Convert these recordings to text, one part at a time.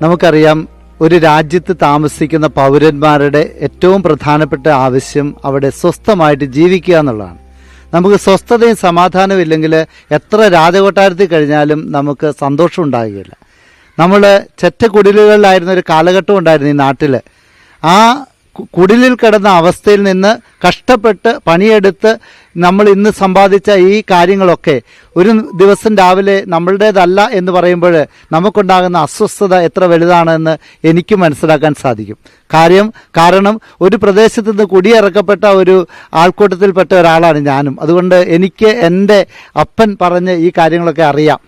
നമുക്കറിയാം, ഒരു രാജ്യത്ത് താമസിക്കുന്ന പൗരന്മാരുടെ ഏറ്റവും പ്രധാനപ്പെട്ട ആവശ്യം അവിടെ സ്വസ്ഥമായിട്ട് ജീവിക്കുക എന്നുള്ളതാണ്. നമുക്ക് സ്വസ്ഥതയും സമാധാനവും ഇല്ലെങ്കിൽ എത്ര രാജകൊട്ടാരത്തിൽ കഴിഞ്ഞാലും നമുക്ക് സന്തോഷം ഉണ്ടാകുകയില്ല. നമ്മൾ ചെറ്റക്കുടിലുകളിലായിരുന്ന ഒരു കാലഘട്ടം ഉണ്ടായിരുന്നു ഈ നാട്ടിൽ. ആ കുടിലിൽ കിടന്ന അവസ്ഥയിൽ നിന്ന് കഷ്ടപ്പെട്ട് പണിയെടുത്ത് നമ്മൾ ഇന്ന് സമ്പാദിച്ച ഈ കാര്യങ്ങളൊക്കെ ഒരു ദിവസം രാവിലെ നമ്മളുടേതല്ല എന്ന് പറയുമ്പോൾ നമുക്കുണ്ടാകുന്ന അസ്വസ്ഥത എത്ര വലുതാണെന്ന് എനിക്ക് മനസ്സിലാക്കാൻ സാധിക്കും. കാരണം ഒരു പ്രദേശത്ത് നിന്ന് കുടിയിറക്കപ്പെട്ട ഒരു ആൾക്കൂട്ടത്തിൽപ്പെട്ട ഒരാളാണ് ഞാനും. അതുകൊണ്ട് എനിക്ക് എൻ്റെ അപ്പൻ പറഞ്ഞ് ഈ കാര്യങ്ങളൊക്കെ അറിയാം.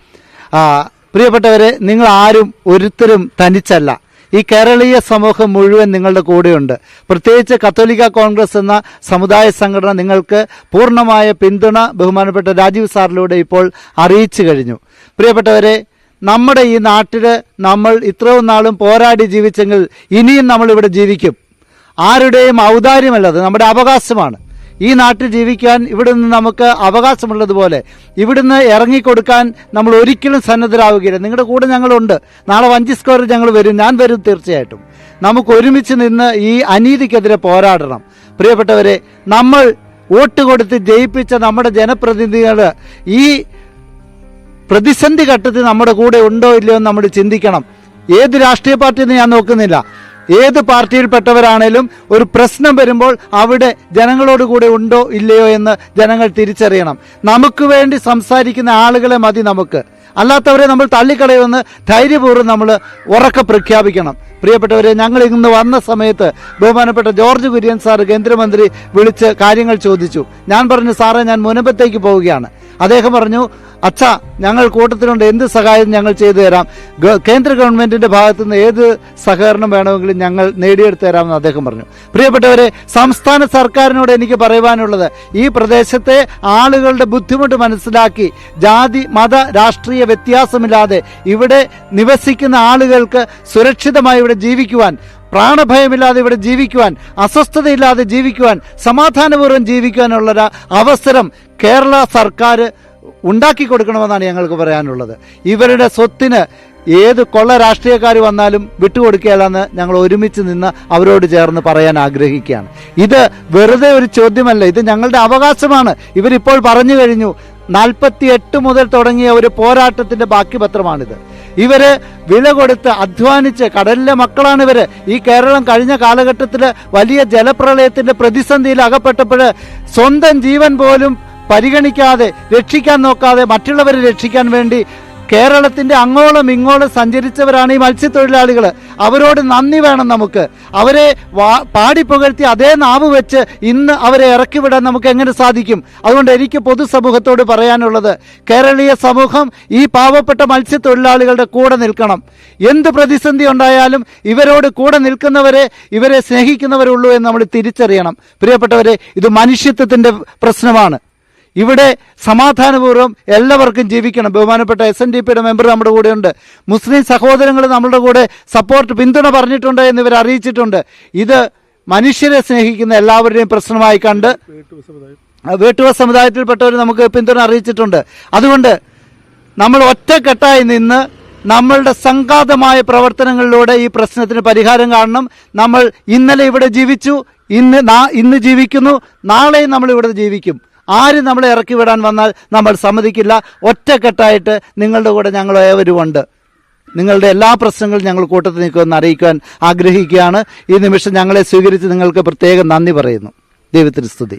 പ്രിയപ്പെട്ടവരെ, നിങ്ങൾ ആരും ഒരുത്തരും തനിച്ചല്ല. ഈ കേരളീയ സമൂഹം മുഴുവൻ നിങ്ങളുടെ കൂടെയുണ്ട്. പ്രത്യേകിച്ച് കത്തോലിക്ക കോൺഗ്രസ് എന്ന സമുദായ സംഘടന നിങ്ങൾക്ക് പൂർണ്ണമായ പിന്തുണ ബഹുമാനപ്പെട്ട രാജീവ് സാറിലൂടെ ഇപ്പോൾ അറിയിച്ചു കഴിഞ്ഞു. പ്രിയപ്പെട്ടവരെ, നമ്മുടെ ഈ നാട്ടിൽ നമ്മൾ ഇത്രയും നാളും പോരാടി ജീവിച്ചെങ്കിൽ ഇനിയും നമ്മളിവിടെ ജീവിക്കും. ആരുടെയും ഔദാര്യമല്ലത്, നമ്മുടെ അവകാശമാണ്. ഈ നാട്ടിൽ ജീവിക്കാൻ ഇവിടുന്ന് നമുക്ക് അവകാശമുള്ളതുപോലെ ഇവിടുന്ന് ഇറങ്ങിക്കൊടുക്കാൻ നമ്മൾ ഒരിക്കലും സന്നദ്ധരാവുകയില്ല. നിങ്ങളുടെ കൂടെ ഞങ്ങളുണ്ട്. നാളെ വഞ്ചി സ്ക്വയറിൽ ഞങ്ങൾ വരും, ഞാൻ വരും തീർച്ചയായിട്ടും. നമുക്ക് ഒരുമിച്ച് നിന്ന് ഈ അനീതിക്കെതിരെ പോരാടണം. പ്രിയപ്പെട്ടവരെ, നമ്മൾ വോട്ട് കൊടുത്ത് ജയിപ്പിച്ച നമ്മുടെ ജനപ്രതിനിധികൾ ഈ പ്രതിസന്ധി ഘട്ടത്തിൽ നമ്മുടെ കൂടെ ഉണ്ടോ ഇല്ലയോ എന്ന് നമ്മൾ ചിന്തിക്കണം. ഏത് രാഷ്ട്രീയ പാർട്ടിയെന്ന് ഞാൻ നോക്കുന്നില്ല. ഏത് പാർട്ടിയിൽപ്പെട്ടവരാണേലും ഒരു പ്രശ്നം വരുമ്പോൾ അവിടെ ജനങ്ങളോട് കൂടെ ഉണ്ടോ ഇല്ലയോ എന്ന് ജനങ്ങൾ തിരിച്ചറിയണം. നമുക്ക് വേണ്ടി സംസാരിക്കുന്ന ആളുകളെ മതി നമുക്ക്. അല്ലാത്തവരെ നമ്മൾ തള്ളിക്കളയുമെന്ന് ധൈര്യപൂർവ്വം നമ്മൾ ഉറക്കെ പ്രഖ്യാപിക്കണം. പ്രിയപ്പെട്ടവരെ, ഞങ്ങൾ ഇന്ന് വന്ന സമയത്ത് ബഹുമാനപ്പെട്ട ജോർജ് കുര്യൻ സാർ കേന്ദ്രമന്ത്രി വിളിച്ച് കാര്യങ്ങൾ ചോദിച്ചു. ഞാൻ പറഞ്ഞു, സാറേ ഞാൻ മുനമ്പത്തേക്ക് പോവുകയാണ്. അദ്ദേഹം പറഞ്ഞു, അച്ഛാ ഞങ്ങൾ കൂട്ടത്തിലുണ്ട്, എന്ത് സഹായം ഞങ്ങൾ ചെയ്തു തരാം, കേന്ദ്ര ഗവൺമെന്റിന്റെ ഭാഗത്തു നിന്ന് ഏത് സഹകരണം വേണമെങ്കിലും ഞങ്ങൾ നേടിയെടുത്തു തരാമെന്ന് അദ്ദേഹം പറഞ്ഞു. പ്രിയപ്പെട്ടവരെ, സംസ്ഥാന സർക്കാരിനോട് എനിക്ക് പറയുവാനുള്ളത്, ഈ പ്രദേശത്തെ ആളുകളുടെ ബുദ്ധിമുട്ട് മനസ്സിലാക്കി ജാതി മത രാഷ്ട്രീയ വ്യത്യാസമില്ലാതെ ഇവിടെ നിവസിക്കുന്ന ആളുകൾക്ക് സുരക്ഷിതമായി ഇവിടെ ജീവിക്കുവാൻ, പ്രാണഭയമില്ലാതെ ഇവിടെ ജീവിക്കുവാൻ, അസ്വസ്ഥതയില്ലാതെ ജീവിക്കുവാൻ, സമാധാനപൂർവ്വം ജീവിക്കുവാനുള്ളൊരു അവസരം കേരള സർക്കാർ ഉണ്ടാക്കി കൊടുക്കണമെന്നാണ് ഞങ്ങൾക്ക് പറയാനുള്ളത്. ഇവരുടെ സ്വത്തിന് ഏത് കൊള്ള രാഷ്ട്രീയക്കാർ വന്നാലും വിട്ടുകൊടുക്കുകയില്ലെന്ന് ഞങ്ങൾ ഒരുമിച്ച് നിന്ന് അവരോട് ചേർന്ന് പറയാൻ ആഗ്രഹിക്കുകയാണ്. ഇത് വെറുതെ ഒരു ചോദ്യമല്ല, ഇത് ഞങ്ങളുടെ അവകാശമാണ്. ഇവരിപ്പോൾ പറഞ്ഞു കഴിഞ്ഞു. 48 മുതൽ തുടങ്ങിയ ഒരു പോരാട്ടത്തിന്റെ ബാക്കി പത്രമാണിത്. ഇവര് വില കൊടുത്ത് അധ്വാനിച്ച്, കടലിലെ മക്കളാണ് ഇവര്. ഈ കേരളം കഴിഞ്ഞ കാലഘട്ടത്തിൽ വലിയ ജലപ്രളയത്തിന്റെ പ്രതിസന്ധിയിൽ അകപ്പെട്ടപ്പോൾ സ്വന്തം ജീവൻ പോലും പരിഗണിക്കാതെ, രക്ഷിക്കാൻ നോക്കാതെ മറ്റുള്ളവരെ രക്ഷിക്കാൻ വേണ്ടി കേരളത്തിന്റെ അങ്ങോളം ഇങ്ങോളം സഞ്ചരിച്ചവരാണ് ഈ മത്സ്യത്തൊഴിലാളികൾ. അവരോട് നന്ദി വേണം നമുക്ക്. അവരെ പാടിപ്പുകഴ്ത്തി അതേ നാവ് വെച്ച് ഇന്ന് അവരെ ഇറക്കിവിടാൻ നമുക്ക് എങ്ങനെ സാധിക്കും? അതുകൊണ്ട് എനിക്ക് പൊതുസമൂഹത്തോട് പറയാനുള്ളത്, കേരളീയ സമൂഹം ഈ പാവപ്പെട്ട മത്സ്യത്തൊഴിലാളികളുടെ കൂടെ നിൽക്കണം. എന്ത് പ്രതിസന്ധി ഉണ്ടായാലും ഇവരോട് കൂടെ നിൽക്കുന്നവരെ, ഇവരെ സ്നേഹിക്കുന്നവരുള്ളൂ എന്ന് നമ്മൾ തിരിച്ചറിയണം. പ്രിയപ്പെട്ടവരെ, ഇത് മനുഷ്യത്വത്തിന്റെ പ്രശ്നമാണ്. ഇവിടെ സമാധാനപൂർവ്വം എല്ലാവർക്കും ജീവിക്കണം. ബഹുമാനപ്പെട്ട SNDPയുടെ മെമ്പർ നമ്മുടെ കൂടെയുണ്ട്. മുസ്ലിം സഹോദരങ്ങൾ നമ്മുടെ കൂടെ പിന്തുണ പറഞ്ഞിട്ടുണ്ട് എന്നിവർ അറിയിച്ചിട്ടുണ്ട്. ഇത് മനുഷ്യരെ സ്നേഹിക്കുന്ന എല്ലാവരുടെയും പ്രശ്നമായി കണ്ട് വേട്ടുവ സമുദായത്തിൽപ്പെട്ടവർ നമുക്ക് പിന്തുണ അറിയിച്ചിട്ടുണ്ട്. അതുകൊണ്ട് നമ്മൾ ഒറ്റക്കെട്ടായി നിന്ന് നമ്മളുടെ സംഘാതമായ പ്രവർത്തനങ്ങളിലൂടെ ഈ പ്രശ്നത്തിന് പരിഹാരം കാണണം. നമ്മൾ ഇന്നലെ ഇവിടെ ജീവിച്ചു, ഇന്ന് ജീവിക്കുന്നു, നാളെയും നമ്മൾ ഇവിടെ ജീവിക്കും. ആരും നമ്മളെ ഇറക്കി വിടാൻ വന്നാൽ നമ്മൾ സമ്മതിക്കില്ല. ഒറ്റക്കെട്ടായിട്ട് നിങ്ങളുടെ കൂടെ ഞങ്ങൾ ഏവരുമുണ്ട്. നിങ്ങളുടെ എല്ലാ പ്രശ്നങ്ങളും ഞങ്ങൾ കൂട്ടത്തിൽ നിൽക്കുമെന്ന് അറിയിക്കാൻ ആഗ്രഹിക്കുകയാണ്. ഈ നിമിഷം ഞങ്ങളെ സ്വീകരിച്ച് നിങ്ങൾക്ക് പ്രത്യേകം നന്ദി പറയുന്നു. ദൈവത്തിന് സ്തുതി.